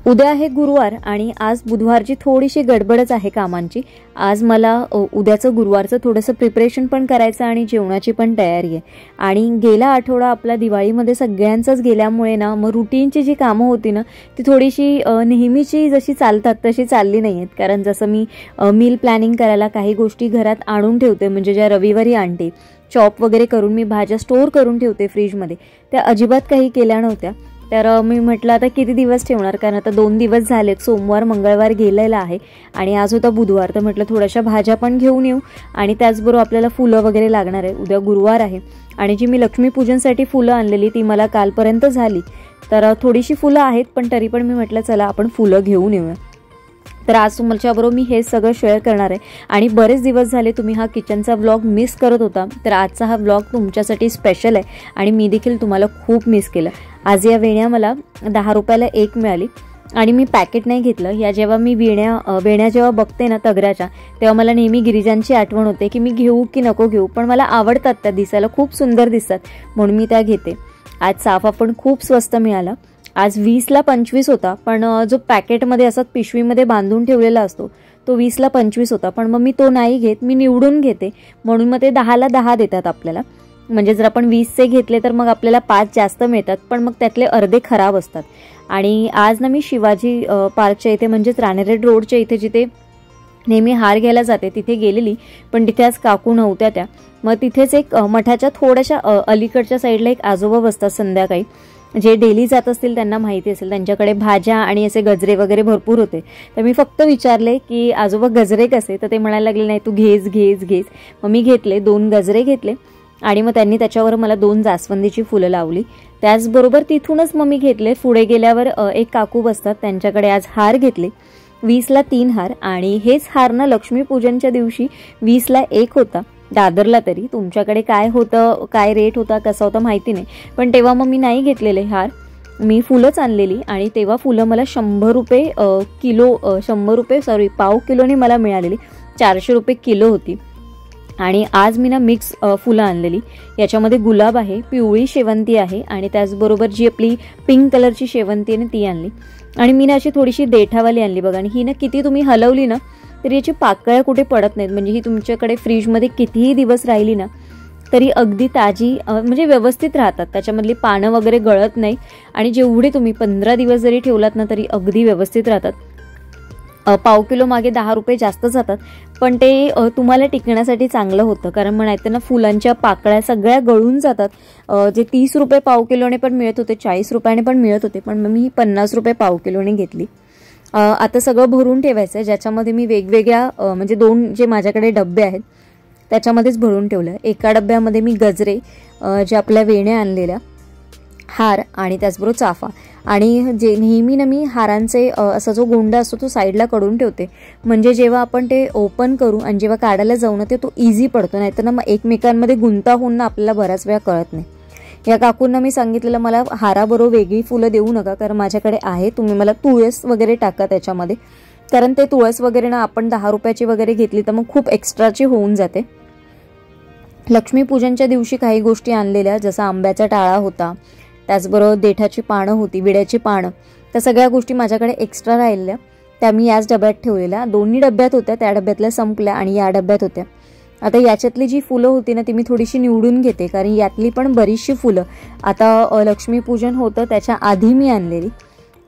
उद्या आहे गुरुवार आणि आज बुधवारची थोडीशी गडबडच आहे कामांची। आज मला उद्याचं गुरुवारचं थोडंसं प्रिपरेशन पण करायचं आणि जेवणाची पण तयारी आहे। आणि गेला आठवडा आपला दिवाळीमध्ये सगळ्यांचाच गेल्यामुळे ना मग रुटीनची जी कामं होती ना ती थोडीशी नेहमीची जशी चालतात तशी चालली नाहीयेत। कारण जसं मी मील प्लॅनिंग करायला काही गोष्टी घरात आणून ठेवते, म्हणजे ज्या रविवारी आणते, चॉप वगैरे करून मी भाज्या स्टोर करून ठेवते फ्रीजमध्ये, त्या अजिबात काही केल्या नव्हत्या। तर मी म्हटलं आता किती दिवस ठेवणार, कारण आता 2 दिवस झालेत, सोमवार मंगळवार गेलेला आहे आणि आज होता बुधवार। तर म्हटलं थोड्याशा भाज्या पण घेऊन येऊ आणि त्याचबरोबर आपल्याला फुलं वगैरे लागणार आहे, उद्या गुरुवार आहे। आणि जी मी लक्ष्मीपूजनसाठी फुलं आणलेली ती मला कालपर्यंत झाली, तर थोडीशी फुलं आहेत, पण तरी पण मी म्हटलं चला आपण फुलं घेऊन येऊया। तर आज तुमच्याबरोबर मी हे सगळं शेअर करणार आहे आणि बरेच दिवस झाले तुम्ही हा किचनचा व्लॉग मिस करत होता, तर आजचा हा व्लॉग तुमच्यासाठी स्पेशल आहे आणि मी देखील तुम्हाला खूप मिस केलं। आज या वेण्या मला 10 रुपयाला एक मिळाली आणि मी पॅकेट नाही घेतलं। या जेव्हा मी वेण्या जेव्हा बघते ना तगराच्या, तेव्हा मला नेहमी गिरिजांची आठवण होते की मी घेऊ की नको घेऊ, पण मला आवडतात, त्या दिसायला खूप सुंदर दिसतात म्हणून मी त्या घेते। आज साफा पण खूप स्वस्त मिळाला, आज 20ला 25 होता, पण जो पॅकेटमध्ये असं पिशवीमध्ये बांधून ठेवलेला असतो तो 20ला 25 होता, पण मग मी तो नाही घेत, मी निवडून घेते, म्हणून मग ते 10ला 10 देतात आपल्याला। म्हणजे जर आपण 20चे घेतले तर मग आपल्याला 5 जास्त मिळतात, पण मग त्यातले अर्धे खराब असतात। आणि आज ना मी शिवाजी पार्कच्या इथे, म्हणजेच राणेरेड रोडच्या इथे जिथे नेहमी हार घ्यायला जाते तिथे गेलेली, पण तिथे आज काकू नव्हत्या त्या। मग तिथेच एक मठाच्या थोड्याशा अलीकडच्या साईडला एक आजोबा बसतात संध्याकाळी, जे डेली जात असतील त्यांना माहिती असेल, त्यांच्याकडे भाज्या आणि असे गजरे वगैरे भरपूर होते। तर मी फक्त विचारले की आजोबा गजरे कसे, तर ते म्हणायला लागले नाही तू घेच घेच घेच। मग मी घेतले, 2 गजरे घेतले आणि मग त्यांनी त्याच्यावर मला 2 जास्वंदीची फुलं लावली। त्याचबरोबर तिथूनच मग मी घेतले, पुढे गेल्यावर एक काकू बसतात, त्यांच्याकडे आज हार घेतले, 20ला 3 हार। आणि हेच हार ना लक्ष्मीपूजनच्या दिवशी 20ला 1 होता दादरला। तरी तुमच्याकडे काय होतं, काय रेट होता, कसा होता माहिती नाही, पण तेव्हा मग मी नाही घेतलेले हार, मी फुलंच आणलेली। आणि तेव्हा फुलं मला 100 रुपये किलो, 100 रुपये सॉरी पाव किलोने मला मिळालेली, 400 रुपये किलो होती। आणि आज मी ना मिक्स फुलं आणलेली, याच्यामध्ये गुलाब आहे, पिवळी शेवंती आहे आणि त्याचबरोबर जी आपली पिंक कलरची शेवंती आहे ना ती आणली। आणि मी ना अशी थोडीशी देठावाली आणली बघा, आणि ही ना किती तुम्ही हलवली ना तरी याची पाकळ्या कुठे पडत नाहीत, म्हणजे ही तुमच्याकडे फ्रीजमध्ये कितीही दिवस राहिली ना तरी अगदी ताजी, म्हणजे व्यवस्थित राहतात, त्याच्यामधली पानं वगैरे गळत नाही आणि जेवढे तुम्ही 15 दिवस जरी ठेवलात ना तरी अगदी व्यवस्थित राहतात। पाव किलो मागे 10 रुपये जास्त जातात, पण ते तुम्हाला टिकण्यासाठी चांगलं होतं, कारण म्हणायचं ना फुलांच्या पाकळ्या सगळ्या गळून जातात। जे 30 रुपये पाव किलोने पण मिळत होते, 40 रुपयाने पण मिळत होते, पण मी 50 रुपये पाव किलोने घेतली। आता सगळं भरून ठेवायचं आहे, ज्याच्यामध्ये मी वेगवेगळ्या म्हणजे 2 जे माझ्याकडे डबे आहेत त्याच्यामध्येच भरून ठेवलं। एका डब्यामध्ये मी गजरे, जे आपल्या वेण्या आणलेल्या, हार आणि त्याचबरोबर चाफा, आणि जे नेहमी ना मी हारांचे असा जो गोंडा असतो तो साईडला काढून ठेवते, म्हणजे जेव्हा आपण ते ओपन करू आणि जेव्हा काढायला जाऊ ना ते तो इझी पडतो, नाहीतर ना मग एकमेकांमध्ये गुंता होऊन ना आपल्याला बऱ्याच वेळा कळत नाही। या काकूंना मी सांगितलेलं मला हाराबरोबर वेगळी फुलं देऊ नका, कारण माझ्याकडे आहे, तुम्ही मला तुळस वगैरे टाका त्याच्यामध्ये, कारण ते तुळस वगैरे ना आपण 10 रुपयाची वगैरे घेतली तर मग खूप एक्स्ट्राची होऊन जाते। लक्ष्मीपूजनच्या दिवशी काही गोष्टी आणलेल्या, जसं आंब्याचा टाळा होता, त्याचबरोबर देठाची पानं होती, विड्याची पानं, त्या सगळ्या गोष्टी माझ्याकडे एक्स्ट्रा राहिलेल्या, त्या मी याच डब्यात ठेवलेल्या। 2 डब्यात होत्या, त्या डब्यातल्या संपल्या आणि या डब्यात होत्या। आता याच्यातली जी फुलं होती ना ती मी थोडीशी निवडून घेते, कारण यातली पण बरीचशी फुलं आता लक्ष्मीपूजन होतं त्याच्या आधी मी आणलेली,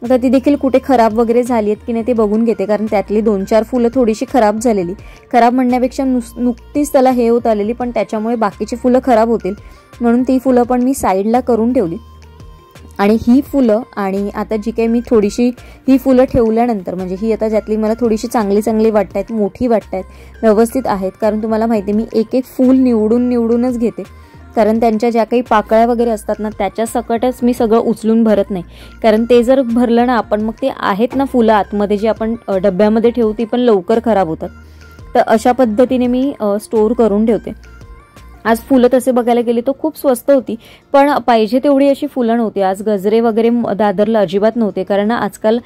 आता ती देखील कुठे खराब वगैरे झाली आहेत की नाही ते बघून घेते, कारण त्यातली 2-4 फुलं थोडीशी खराब झालेली, खराब म्हणण्यापेक्षा नुकतीच त्याला हे होत आलेली, पण त्याच्यामुळे बाकीची फुलं खराब होतील म्हणून ती फुलं पण मी साईडला करून ठेवली। आणि ही फुलं, आणि आता जी काही मी थोडीशी ही फुलं ठेवल्यानंतर, म्हणजे ही आता ज्यातली मला थोडीशी चांगली वाटत आहेत, मोठी वाटत आहेत, व्यवस्थित आहेत, कारण तुम्हाला माहिती आहे मी एक फूल निवडूनच घेते, कारण त्यांच्या ज्या काही पाकळ्या वगैरे असतात ना त्याच्या सकटच मी सगळं उचलून भरत नाही, कारण ते जर भरलं ना आपण मग ते आहेत ना फुलं आतमध्ये जे आपण डब्यामध्ये ठेवू ती पण लवकर खराब होतात, तर अशा पद्धतीने मी स्टोर करून ठेवते। आज फुलं तसे बघायला गेली तर खूप स्वस्त होती, पण पाहिजे तेवढी अशी फुलं नव्हती। आज गजरे वगैरे दादरला अजिबात नव्हते, कारण आजकाल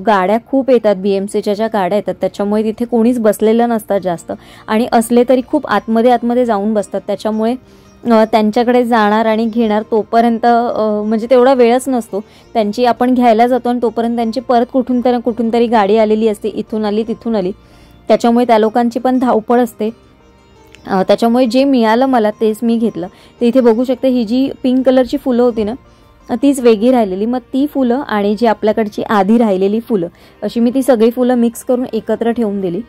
गाड्या खूप येतात, BMCच्या ज्या गाड्या येतात त्याच्यामुळे तिथे कोणीच बसलेलं नसतात जास्त, आणि असले तरी खूप आतमध्ये जाऊन बसतात, त्याच्यामुळे त्यांच्याकडे जाणार आणि घेणार तोपर्यंत म्हणजे तेवढा वेळच नसतो. त्यांची आपण घ्यायला जातो आणि तोपर्यंत त्यांची परत कुठून तरी गाडी आलेली असते, इथून आली तिथून आली. त्याच्यामुळे त्या लोकांची पण धावपळ असते. त्याच्यामुळे जे मिळालं मला तेच मी घेतलं. तर इथे बघू शकते ही जी पिंक कलरची फुलं होती ना तीच वेगळी राहिलेली. मग ती फुलं आणि जी आपल्याकडची आधी राहिलेली फुलं अशी मी ती सगळी फुलं मिक्स करून एकत्र ठेवून दिली.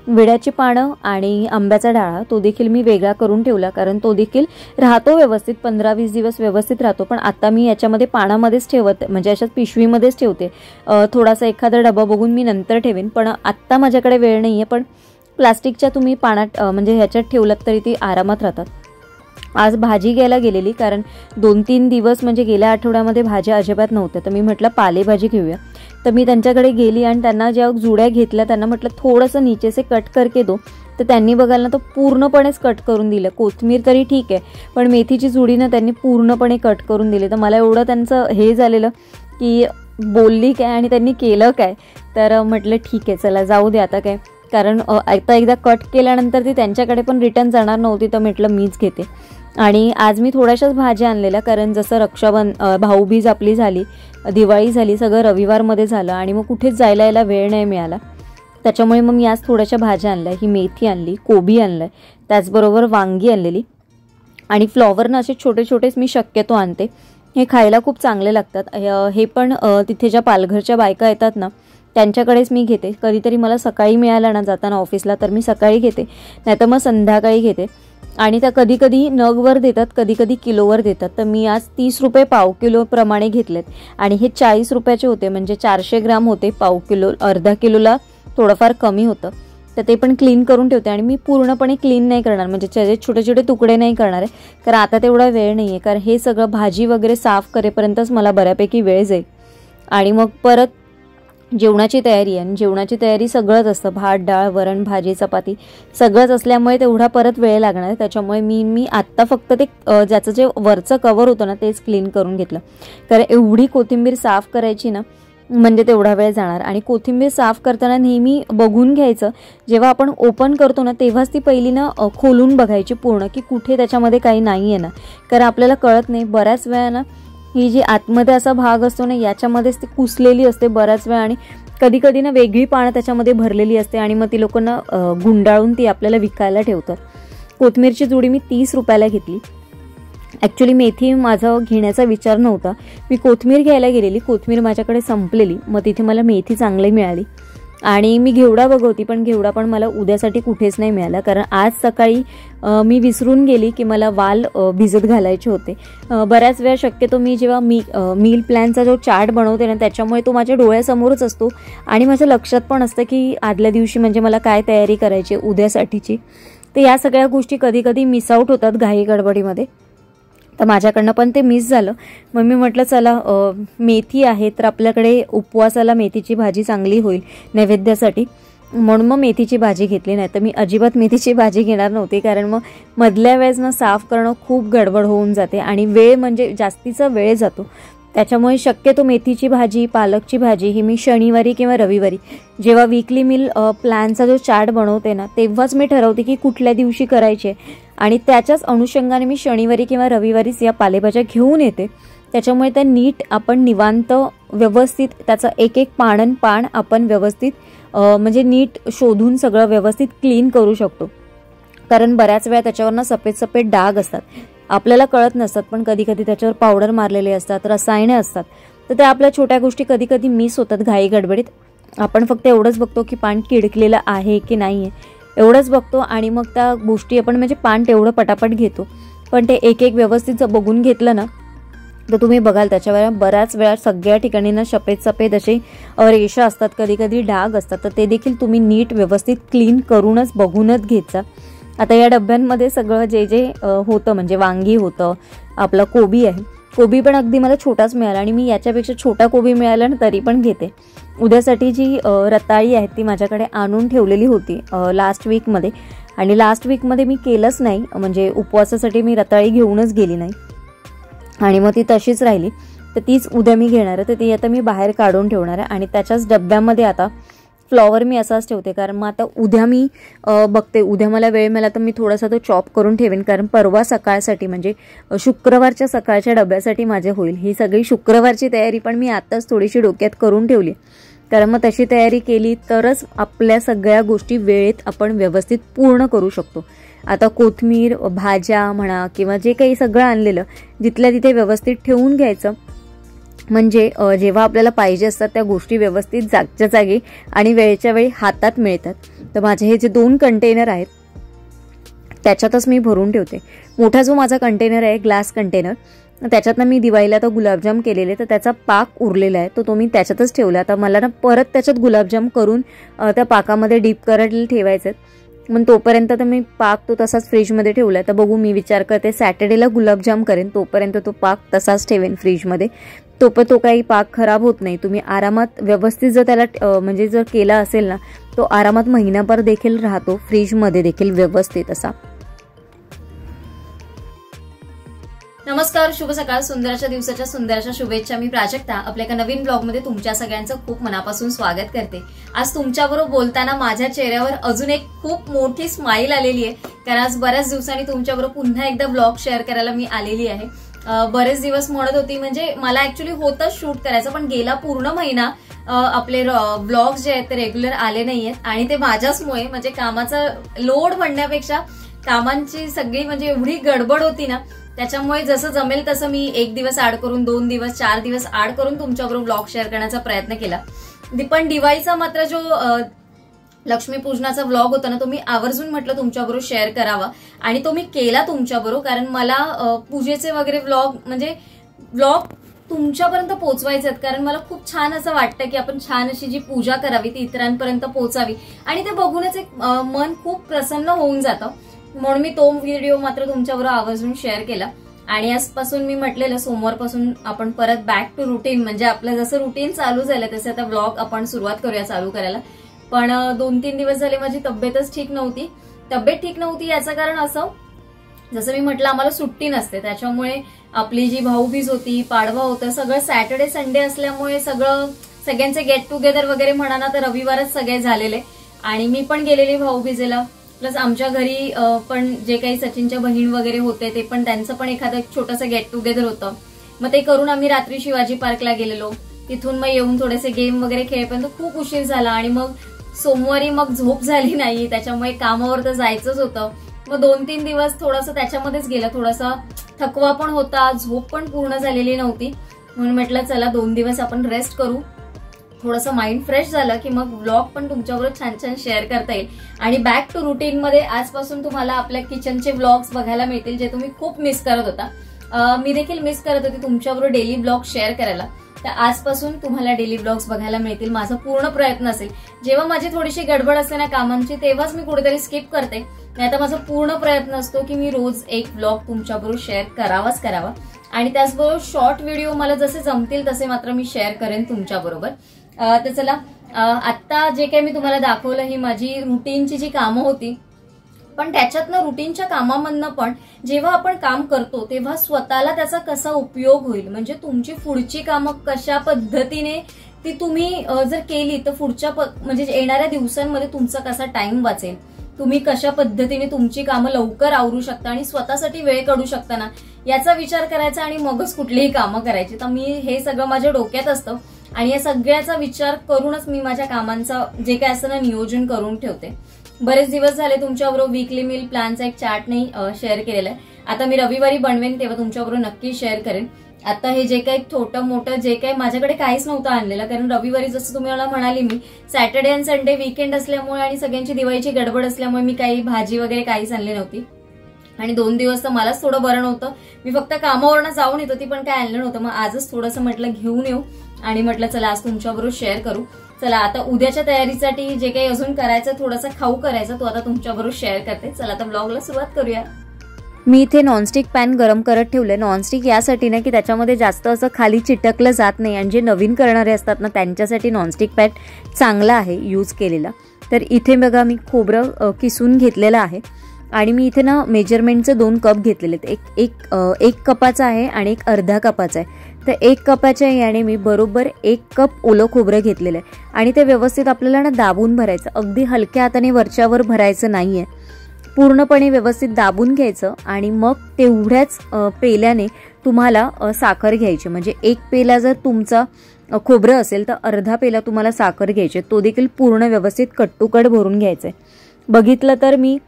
विड्याची पानं आणि आंब्याचा डाळा तो देखील मी वेगळा करून ठेवला, कारण तो देखील राहतो व्यवस्थित, 15-20 दिवस व्यवस्थित राहतो. पण आता मी याच्यामध्ये पानामध्येच ठेवत, म्हणजे अशाच पिशवीमध्येच ठेवते. थोडासा एखादा डबा बघून मी नंतर ठेवेन, पण आत्ता माझ्याकडे वेळ नाही आहे. पण प्लास्टिकच्या तुम्ही पानात म्हणजे ह्याच्यात ठेवलात तरी ती आरामात राहतात. आज भाजी घ्यायला गेलेली, कारण 2-3 दिवस म्हणजे गेल्या आठवड्यामध्ये भाज्या अजिबात नव्हत्या. तर मी म्हटलं पालेभाजी घेऊया. तर मी त्यांच्याकडे गेली आणि त्यांना ज्या जुड्या घेतल्या त्यांना म्हटलं थोडंसं नीचे से कट करके दो. तर त्यांनी बघायला ना तो पूर्णपणेच कट करून दिलं. कोथिंबीर तरी ठीक आहे, पण मेथीची जुडी ना त्यांनी पूर्णपणे कट करून दिली. तर मला एवढं त्यांचं हे झालेलं की बोलली काय आणि त्यांनी केलं काय. तर म्हटलं ठीक आहे चला जाऊ दे आता काय, कारण आता एकदा कट केल्यानंतर ती त्यांच्याकडे पण रिटर्न जाणार नव्हती. तर म्हटलं मीच घेते. आणि आज मी थोड्याशाच भाज्या आणलेल्या, कारण जसं भाऊबीज आपली झाली, दिवाळी झाली, सगळं रविवारमध्ये झालं आणि मग कुठेच जायला यायला वेळ नाही मिळाला. त्याच्यामुळे मग मी आज थोड्याशा भाज्या आणल्या. ही मेथी आणली, कोबी आणलं, त्याचबरोबर वांगी आणलेली आणि फ्लॉवरनं असे छोटे छोटेच मी शक्यतो आणते. हे खायला खूप चांगले लागतात. हे पण तिथे ज्या पालघरच्या बायका येतात ना त्यांच्याकडेच मी घेते. कधीतरी मला सकाळी मिळाला ना जाताना ऑफिसला तर मी सकाळी घेते, नाहीतर मग संध्याकाळी घेते. आणि त्या कधी कधी नगवर देतात, कधी कधी किलोवर देतात. तर मी आज 30 रुपये पाव किलो प्रमाणे घेतलेत आणि हे 40 रुपयाचे होते, म्हणजे 400 ग्राम होते. पाव किलो, अर्धा किलोला थोडंफार कमी होतं. तर ते पण क्लीन करून ठेवते. आणि मी पूर्णपणे क्लीन नाही करणार, म्हणजे त्याचे छोटे छोटे तुकडे नाही करणार आहे, कारण आता तेवढा वेळ नाही आहे. कारण हे सगळं भाजी वगैरे साफ करेपर्यंतच मला बऱ्यापैकी वेळ जाईल. आणि मग परत जेवणाची तयारी आहे, आणि जेवणाची तयारी सगळंच असतं, भात डाळ वरण भाजी चपाती सगळंच असल्यामुळे तेवढा परत वेळ लागणार आहे. त्याच्यामुळे मी आत्ता फक्त ते ज्याचं जे वरचं कवर होतं ना तेच क्लीन करून घेतलं. कारण एवढी कोथिंबीर साफ करायची ना म्हणजे तेवढा वेळ जाणार. आणि कोथिंबीर साफ करताना नेहमी बघून घ्यायचं, जेव्हा आपण ओपन करतो ना तेव्हाच ती पहिली ना खोलून बघायची पूर्ण, की कुठे त्याच्यामध्ये काही नाही आहे ना, कारण आपल्याला कळत नाही. बऱ्याच वेळा ना ही जी आतमध्ये असा भाग असतो ना याच्यामध्येच ती कुसलेली असते बऱ्याच वेळा, आणि कधी कधी ना वेगळी पानं त्याच्यामध्ये भरलेली असते आणि मग ती लोकांना गुंडाळून ती आपल्याला विकायला ठेवतात. कोथिंबीरची जुडी मी 30 रुपयाला घेतली. ॲक्च्युली मेथी माझा घेण्याचा विचार नव्हता, मी कोथिंबीर घ्यायला गेलेली, कोथिंबीर माझ्याकडे संपलेली, मग तिथे मला मेथी चांगली मिळाली. आणि मी घेवडा बघवती, पण घेवडा पण मला उद्यासाठी कुठेच नाही मिळाला, कारण आज सकाळी मी विसरून गेली की मला वाल भिजत घालायचे होते. बऱ्याच वेळा शक्यतो मी जेव्हा मील प्लॅनचा जो चार्ट बनवते ना त्याच्यामुळे तो माझ्या डोळ्यासमोरच असतो आणि माझ्या लक्षात पण असतं की आदल्या दिवशी म्हणजे मला काय तयारी करायची उद्यासाठीची. तर या सगळ्या गोष्टी कधी कधी मिस आऊट होतात घाई गडबडीमध्ये, तर माझ्याकडनं पण ते मिस झालं. मग मी म्हटलं चला मेथी आहे तर आपल्याकडे उपवासाला मेथीची भाजी चांगली होईल नैवेद्यासाठी, म्हणून मग मेथीची भाजी घेतली. नाही तर मी अजिबात मेथीची भाजी घेणार नव्हती, कारण मग मधल्या वेळेस ना साफ करणं खूप गडबड होऊन जाते आणि वेळ म्हणजे जास्तीचा वेळ जातो. त्याच्यामुळे शक्यतो मेथीची भाजी पालकची भाजी ही मी शनिवारी किंवा रविवारी जेव्हा वीकली मील प्लॅनचा जो चार्ट बनवते ना तेव्हाच मी ठरवते की कुठल्या दिवशी करायचे, आणि त्याच्याच अनुषंगाने मी शनिवारी किंवा रविवारीच या पालेभाज्या घेऊन येते. त्याच्यामुळे त्या नीट आपण निवांत व्यवस्थित त्याचं एक एक पान आपण व्यवस्थित म्हणजे नीट शोधून सगळं व्यवस्थित क्लीन करू शकतो. कारण बऱ्याच वेळा त्याच्यावरनं सफेद सफेद डाग असतात, आपल्याला कळत नसतात, पण कधी कधी त्याच्यावर पावडर मारलेले असतात, रसायने असतात. तर त्या आपल्या छोट्या गोष्टी कधी कधी मिस होतात घाई गडबडीत. आपण फक्त एवढंच बघतो की पान किडकलेलं आहे की नाही आहे एवढंच बघतो, आणि मग त्या गोष्टी आपण म्हणजे पान तेवढं पटापट घेतो. पण ते एक एक व्यवस्थित बघून घेतलं ना तर तुम्ही बघाल त्याच्यावर बऱ्याच वेळा सगळ्या ठिकाणी ना सफेद सफेद असे रेषा असतात, कधी कधी डाग असतात. तर ते देखील तुम्ही नीट व्यवस्थित क्लीन करूनच बघूनच घ्यायचा. आता या डब्यांमध्ये सगळं जे जे होतं म्हणजे वांगी होतं, आपला कोबी आहे, कोबी पण अगदी मला छोटाच मिळाला आणि मी याच्यापेक्षा छोटा कोबी मिळाला ना तरी पण घेते. उद्यासाठी जी रताळी आहे ती माझ्याकडे आणून ठेवलेली होती लास्ट वीकमध्ये, आणि लास्ट वीकमध्ये मी केलंच नाही, म्हणजे उपवासासाठी मी रताळी घेऊनच गेली नाही आणि मग ती तशीच राहिली. तर तीच उद्या मी घेणार आहे, तर ती आता मी बाहेर काढून ठेवणार आहे. आणि त्याच्याच डब्यामध्ये आता फ्लॉवर मी असाच ठेवते, कारण मग आता उद्या मी बघते, उद्या मला वेळ मिळाला तर मी थोडासा तो चॉप करून ठेवेन, कारण परवा सकाळसाठी म्हणजे शुक्रवारच्या सकाळच्या डब्यासाठी माझे होईल. ही सगळी शुक्रवारची तयारी पण मी आत्ताच थोडीशी डोक्यात करून ठेवली, कारण मग तशी तयारी केली तरच आपल्या सगळ्या गोष्टी वेळेत आपण व्यवस्थित पूर्ण करू शकतो. आता कोथिंबीर, भाज्या म्हणा किंवा जे काही सगळं आणलेलं जिथल्या तिथे व्यवस्थित ठेवून घ्यायचं, म्हणजे जेव्हा आपल्याला पाहिजे असतात त्या गोष्टी व्यवस्थित जागच्या जागी आणि वेळच्या वेळी हातात मिळतात. तर माझे हे जे 2 कंटेनर आहेत त्याच्यातच मी भरून ठेवते. मोठा जो माझा कंटेनर आहे, ग्लास कंटेनर, त्याच्यातनं मी दिवाळीला तर गुलाबजाम केलेले, तर त्याचा पाक उरलेला आहे तो मी त्याच्यातच ठेवला. आता मला ना परत त्याच्यात गुलाबजाम करून त्या पाकामध्ये डीप करायला ठेवायचे, मग तोपर्यंत तर मी पाक तो तसाच फ्रीजमध्ये ठेवला. तर बघू, मी विचार करते सॅटर्डेला गुलाबजाम करेन, तोपर्यंत तो पाक तसाच ठेवेन फ्रीजमध्ये. तो काही पाक खराब होत नाही. तुम्ही आरामात व्यवस्थित जर त्याला म्हणजे जर केला असेल ना, तो आरामात महिनाभर देखील राहतो फ्रीजमध्ये देखील व्यवस्थित असा. नमस्कार, शुभ सकाळ. सुंदरच्या दिवसाच्या सुंदरच्या शुभेच्छा. मी प्राजक्ता आपल्या एका नवीन ब्लॉगमध्ये तुमच्या सगळ्यांचं खूप मनापासून स्वागत करते. आज तुमच्याबरोबर बोलताना माझ्या चेहऱ्यावर अजून एक खूप मोठी स्माईल आलेली आहे, कारण आज बऱ्याच दिवसांनी तुमच्याबरोबर पुन्हा एकदा ब्लॉग शेअर करायला मी आलेली आहे. बरेच दिवस म्हणत होती, म्हणजे मला ऍक्च्युली होतं शूट करायचं, पण गेला पूर्ण महिना आपले ब्लॉग्स जे आहेत ते रेग्युलर आले नाहीयेत, आणि ते माझ्याचमुळे, म्हणजे कामाचा लोड म्हणण्यापेक्षा कामांची सगळी म्हणजे एवढी गडबड होती ना, त्याच्यामुळे जसं जमेल तसं मी 1 दिवस आड करून, 2 दिवस, 4 दिवस आड करून तुमच्याबरोबर ब्लॉग शेअर करण्याचा प्रयत्न केला. पण दिवाळीचा मात्र जो लक्ष्मीपूजनाचा व्लॉग होता ना, तो मी आवर्जून म्हटलं तुमच्याबरोबर शेअर करावा, आणि तो मी केला तुमच्याबरोबर, कारण मला पूजेचे वगैरे व्लॉग तुमच्यापर्यंत पोहोचवायचे आहेत, कारण मला खूप छान असं वाटतं की आपण छान अशी जी पूजा करावी ती इतरांपर्यंत पोहोचावी, आणि ते बघूनच एक मन खूप प्रसन्न होऊन जातं. म्हणून मी तो व्हिडिओ मात्र तुमच्याबरोबर आवर्जून शेअर केला. आणि आजपासून मी म्हटलेलं सोमवारपासून आपण परत बॅक टू रुटीन, म्हणजे आपलं जसं रुटीन चालू झालं तसं आता व्लॉग आपण सुरुवात करूया चालू करायला. पण 2-3 दिवस झाले माझी तब्येतच ठीक नव्हती. तब्येत ठीक नव्हती याचं कारण असं, जसं मी म्हटलं आम्हाला सुट्टी नसते, त्याच्यामुळे आपली जी भाऊबीज होती, पाडवा होतं, सगळं सॅटर्डे संडे असल्यामुळे सगळ्यांचे गेट टुगेदर वगैरे म्हणा ना, तर रविवारच सगळे झालेले. आणि मी पण गेलेली भाऊबीजेला, प्लस आमच्या घरी पण जे काही सचिनच्या बहीण वगैरे होते ते पण, त्यांचं पण एखादं छोटंसं गेट टुगेदर होतं. मग ते करून आम्ही रात्री शिवाजी पार्कला गेलेलो. तिथून मग येऊन थोडेसे गेम वगैरे खेळेपर्यंत खूप उशीर झाला, आणि मग सोमवारी मग झोप झाली नाही, त्याच्यामुळे कामावर तर जायचंच होतं. मग 2-3 दिवस थोडंसं त्याच्यामध्येच गेलं, थोडासा थकवा पण होता, झोप पण पूर्ण झालेली नव्हती. म्हणून म्हटलं चला 2 दिवस आपण रेस्ट करू, थोडंसं माइंड फ्रेश झालं की मग व्लॉग पण तुमच्याबरोबर छान छान शेअर करता येईल. आणि बॅक टू रुटीन मध्ये आजपासून तुम्हाला आपल्या किचनचे व्लॉग्स बघायला मिळतील, जे तुम्ही खूप मिस करत होता. मी देखील मिस करत होती तुमच्याबरोबर डेली ब्लॉग शेअर करायला. तर आजपासून तुम्हाला डेली ब्लॉग्स बघायला मिळतील. माझा पूर्ण प्रयत्न असेल, जेव्हा माझी थोडीशी गडबड असते ना कामांची, तेव्हाच मी कुठेतरी स्किप करते, नाही तर माझा पूर्ण प्रयत्न असतो की मी रोज एक ब्लॉग तुमच्याबरोबर शेअर करावा. आणि त्याचबरोबर शॉर्ट व्हिडिओ मला जसे जमतील तसे मात्र मी शेअर करेन तुमच्याबरोबर. तर चला, आत्ता जे काही मी तुम्हाला दाखवलं ही माझी रुटीनची जी कामं होती, पण त्याच्यातनं रुटीनच्या कामामधनं पण जेव्हा आपण काम करतो तेव्हा स्वतःला त्याचा कसा उपयोग होईल, म्हणजे तुमची पुढची कामं कशा पद्धतीने ती तुम्ही जर केली तर पुढच्या म्हणजे येणाऱ्या दिवसांमध्ये तुमचा कसा टाइम वाचेल, तुम्ही कशा पद्धतीने तुमची कामं लवकर आवरू शकता आणि स्वतःसाठी वेळ काढू शकता ना, याचा विचार करायचा आणि मगच कुठलीही कामं करायची. तर मी हे सगळं माझ्या डोक्यात असतं, आणि या सगळ्याचा विचार करूनच मी माझ्या कामांचा जे काय असं ना नियोजन करून ठेवते. बरेच दिवस झाले तुमच्याबरोबर वीकली मील प्लॅनचा एक चार्ट नाही शेअर केलेला आहे. आता मी रविवारी बनवेन तेव्हा तुमच्याबरोबर नक्की शेअर करेन. आता हे जे काही छोटं मोठं जे काही माझ्याकडे काहीच नव्हतं आणलेलं, कारण रविवारी जसं तुम्हाला म्हणाली मी, सॅटर्डे आणि संडे वीकेंड असल्यामुळे आणि सगळ्यांची दिवाळीची गडबड असल्यामुळे मी काही भाजी वगैरे काहीच आणली नव्हती. आणि 2 दिवस तर मलाच थोडं बरं नव्हतं, मी फक्त कामावरनं जाऊन येत होती पण काय आणलं नव्हतं. मग आजच थोडंसं म्हटलं घेऊन येऊ आणि म्हटलं चला आज तुमच्याबरोबर शेअर करू. चला आता उद्याच्या तयारीसाठी जे काही अजून करायचं, थोडासा खाऊ करायचा, तो आता तुमच्याबरोबर शेअर करते. चला आता ब्लॉगला सुरुवात करूया. मी इथे नॉनस्टिक पॅन गरम करत ठेवलंय. नॉनस्टिक यासाठी ना की त्याच्यामध्ये जास्त असं खाली चिटकलं जात नाही, आणि जे नवीन करणारे असतात ना त्यांच्यासाठी नॉनस्टिक पॅन चांगला आहे यूज केलेला. तर इथे बघा मी खोबरं किसून घेतलेलं आहे, आणि मी इथे ना मेजरमेंटचे 2 कप घेतलेले आहेत. एक कपाचा आहे आणि एक अर्धा कपाचा आहे. तर 1 कपाच्या याने मी बरोबर 1 कप ओलं खोबरं घेतलेलं आहे आणि ते व्यवस्थित आपल्याला ना दाबून भरायचं. अगदी हलक्या हाताने वरच्यावर भरायचं नाहीये, पूर्णपणे व्यवस्थित दाबून घ्यायचं आणि मग तेवढ्याच पेल्याने तुम्हाला साखर घ्यायची. म्हणजे 1 पेला जर तुमचा खोबरं असेल तर अर्धा पेला तुम्हाला साखर घ्यायची. तो देखील पूर्ण व्यवस्थित कट टू कट भरून घ्यायचं आहे. बघितलं तर मी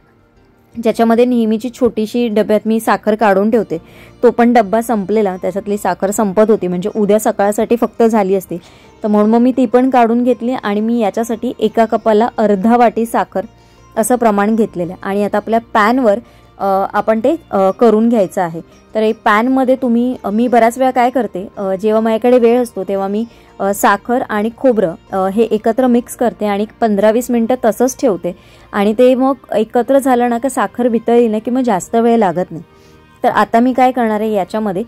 ज्याच्यामध्ये नेहमीची छोटीशी डब्यात मी साखर काढून ठेवते, तो पण डब्बा संपलेला, त्याच्यातली साखर संपत होती, म्हणजे उद्या सकाळसाठी फक्त झाली असती. तर म्हणून मग मी ती पण काढून घेतली आणि मी याच्यासाठी 1 कपाला अर्धा वाटी साखर असं प्रमाण घेतलेलं आहे. आणि आता आपल्या पॅनवर आपण ते करून घ्यायचं आहे. तर हे पॅनमध्ये मी बऱ्याच वेळा काय करते, जेव्हा माझ्याकडे वेळ असतो तेव्हा मी साखर आणि खोबरं हे एकत्र मिक्स करते आणि 15-20 मिनटं तसंच ठेवते आणि ते मग एकत्र झालं ना का साखर वितळली ना की मग जास्त वेळ लागत नाही. तर आता मी काय करणार आहे, याच्यामध्ये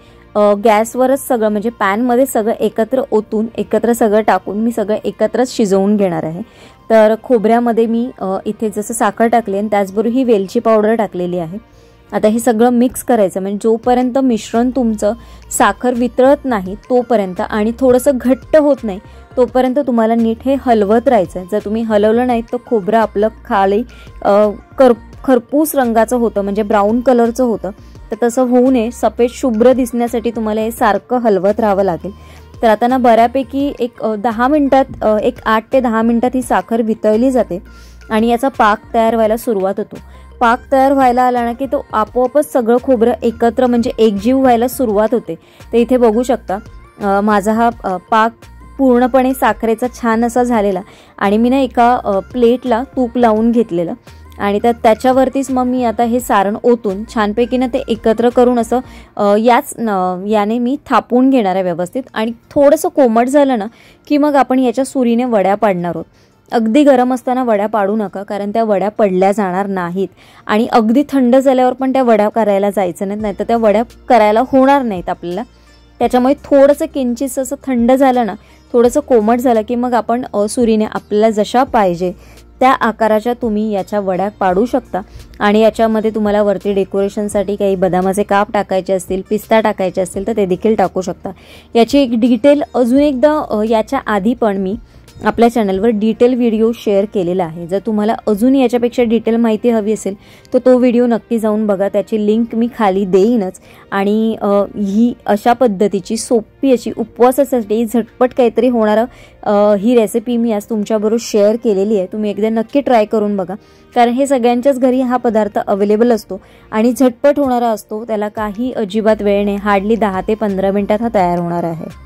गॅसवरच सगळं म्हणजे पॅनमध्ये सगळं एकत्र ओतून एकत्र सगळं टाकून मी सगळं एकत्रच शिजवून घेणार आहे. तर खोबऱ्यामध्ये मी इथे जसं साखर टाकली आणि त्याचबरोबर ही वेलची पावडर टाकलेली आहे. आता हे सगळं मिक्स करायचं, म्हणजे जोपर्यंत मिश्रण तुमचं साखर वितळत नाही तोपर्यंत आणि थोडंसं घट्ट होत नाही तोपर्यंत तुम्हाला नीट हे हलवत राहायचं. जर तुम्ही हलवलं नाही तर खोबरं आपलं खाली खरपूस रंगाचं होतं, म्हणजे ब्राऊन कलरचं होतं. तर तसं होऊ नये, सफेद शुभ्र दिसण्यासाठी तुम्हाला हे सारखं हलवत राहावं लागेल. तर आता ना बऱ्यापैकी एक 10 मिनिटात 8 ते 10 मिनिटात ही साखर वितळली जाते आणि याचा पाक तयार व्हायला सुरुवात होतो. पाक तयार व्हायला आला ना की तो आपोआपच सगळं खोबरं एकत्र म्हणजे एकजीव व्हायला सुरुवात होते. तर इथे बघू शकता माझा हा पाक पूर्णपणे साखरेचा छान असा झालेला आणि मी ना एका प्लेटला तूप लावून घेतलेलं आणि त्याच्यावरतीच मग मी आता हे सारण ओतून छानपैकी ना ते एकत्र करून असं याने मी थापून घेणार आहे व्यवस्थित. आणि थोडंसं कोमट झालं ना की मग आपण याच्या सुरीने वड्या पाडणार आहोत. अगदी गरम असताना वड्या पाडू नका, कारण त्या वड्या पडल्या जाणार नाहीत आणि अगदी थंड झाल्यावर पण त्या वड्या करायला जायचं नाही तर त्या वड्या करायला होणार नाहीत आपल्याला. त्याच्यामुळे थोडंसं किंचित असं थंड झालं ना, थोडंसं कोमट झालं की मग आपण सुरीने आपल्याला जशा पाहिजे त्या आकाराच्या तुम्ही याच्या वड्या पाडू शकता. आणि याच्यामध्ये तुम्हाला वरती डेकोरेशनसाठी काही बदामाचे काप टाकायचे असतील, पिस्ता टाकायचे असतील तर ते देखील टाकू शकता. याची एक डिटेल अजून एकदा याच्या आधी पण मी आपल्या चॅनलवर डिटेल व्हिडिओ शेअर केलेला आहे. जर तुम्हाला अजून याच्यापेक्षा डिटेल माहिती हवी असेल तर तो व्हिडिओ नक्की जाऊन बघा, त्याची लिंक मी खाली देईनच. आणि ही अशा पद्धतीची सोपी अशी उपवासासाठी झटपट काहीतरी होणारं ही रेसिपी मी आज तुमच्याबरोबर शेअर केलेली आहे. तुम्ही एकदा नक्की ट्राय करून बघा, कारण हे सगळ्यांच्याच घरी हा पदार्थ अवेलेबल असतो आणि झटपट होणारा असतो. त्याला काही अजिबात वेळ नाही, हार्डली 10 ते 15 मिनिटात हा तयार होणार आहे.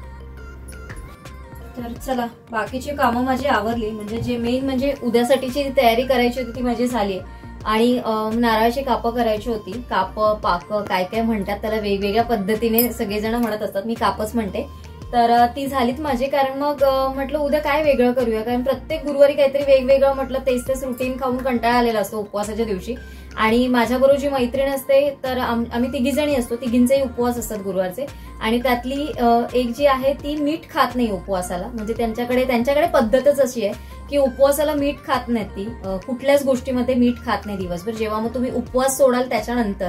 तर चला, बाकीची कामं माझी आवरली, म्हणजे जे मेन म्हणजे उद्यासाठीची तयारी करायची होती ती माझी झाली आहे. आणि नारळाची कापं करायची होती. कापं पाक काय काय म्हणतात त्याला, वेगवेगळ्या पद्धतीने सगळेजण म्हणत असतात, मी कापच म्हणते. तर ती झालीत माझी, कारण मग म्हटलं उद्या काय वेगळं करूया, कारण प्रत्येक गुरुवारी काहीतरी वेगवेगळं म्हटलं तेच रुटीन खाऊन कंटाळा आलेला असतो उपवासाच्या दिवशी. आणि माझ्याबरोबर जी मैत्रीण असते तर आम्ही 3 जणी असतो, 3घींचेही उपवास असतात गुरुवारचे. आणि त्यातली एक जी आहे ती मीठ खात नाही उपवासाला, म्हणजे त्यांच्याकडे पद्धतच अशी आहे की उपवासाला मीठ खात नाही ती, कुठल्याच गोष्टीमध्ये मीठ खात नाही दिवसभर. जेव्हा मग तुम्ही उपवास सोडाल त्याच्यानंतर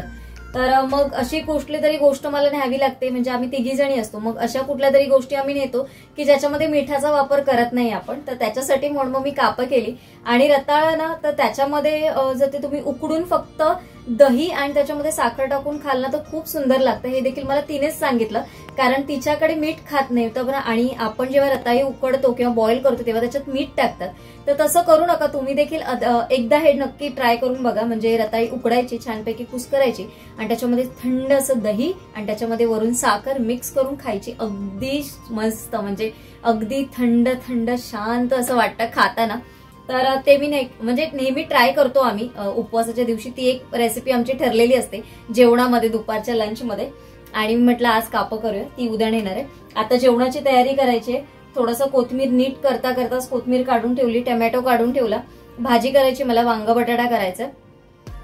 तर मग अशी कुठली तरी गोष्ट मला न्यावी लागते, म्हणजे आम्ही 3 जणी असतो, मग अशा कुठल्या तरी गोष्टी आम्ही नेतो की ज्याच्यामध्ये मिठाचा वापर करत नाही आपण. तर त्याच्यासाठी म्हणून मग मी कापं केली. आणि रताळं ना, तर त्याच्यामध्ये जर ते तुम्ही उकडून फक्त दही आणि त्याच्यामध्ये साखर टाकून खाल ना तर खूप सुंदर लागतं. हे देखील मला तिनेच सांगितलं, कारण तिच्याकडे मीठ खात नाही तर. आणि आपण जेव्हा रताळी उकडतो किंवा बॉईल करतो तेव्हा त्याच्यात मीठ टाकतात. तर तसं करू नका, तुम्ही देखील एकदा हे नक्की ट्राय करून बघा. म्हणजे रताळी उकडायची, छानपैकी कुस्करायची आणि त्याच्यामध्ये थंड असं दही आणि त्याच्यामध्ये वरून साखर मिक्स करून खायची. अगदी मस्त, म्हणजे अगदी थंड थंड शांत असं वाटतं खाताना. तर ते मी म्हणजे नेहमी ट्राय करतो आम्ही उपवासाच्या दिवशी. ती एक रेसिपी आमची ठरलेली असते जेवणामध्ये, दुपारच्या लंचमध्ये. आणि म्हटलं आज कापं करूया, ती उद्या नेणार आहे. आता जेवणाची तयारी करायची आहे. थोडंसं कोथिंबीर नीट करताच कोथिंबीर काढून ठेवली, टोमॅटो काढून ठेवला. भाजी करायची मला, वांग बटाटा करायचं.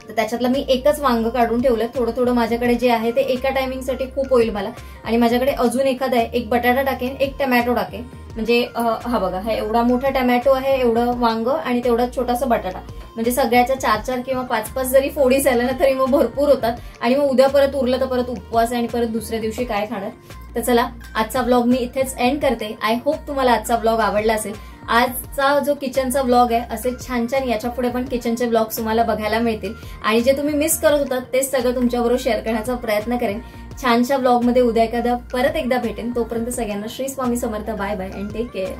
तर त्याच्यातलं मी एकच वांग काढून ठेवलं. थोडं माझ्याकडे जे आहे ते एका टायमिंगसाठी खूप होईल मला. आणि माझ्याकडे अजून एखादा आहे, एक बटाटा टाकेन, एक टोमॅटो टाकेन. म्हणजे हा बघा, हा एवढा मोठा टोमॅटो आहे, एवढं वांग आणि तेवढा छोटासा बटाटा. म्हणजे सगळ्याच्या 4-4 किंवा 5-5 जरी फोडी झाल्या ना तरी मग भरपूर होतात आणि मग उद्या परत उरलं तर परत उपवास आणि परत दुसऱ्या दिवशी काय खाणार. तर चला आजचा व्लॉग मी इथेच एंड करते. आय होप तुम्हाला आजचा व्लॉग आवडला असेल. आजचा जो किचनचा व्लॉग आहे असे छान छान याच्या पुढे पण किचनचे व्लॉग्स तुम्हाला बघायला मिळतील आणि जे तुम्ही मिस करत होतात तेच सगळं तुमच्याबरोबर शेअर करण्याचा प्रयत्न करेन. छानशा व्लॉग मध्ये उद्या परत एकदा भेटेन. तोपर्यंत सगळ्यांना Shri Swami Samarth. Bye bye and take care.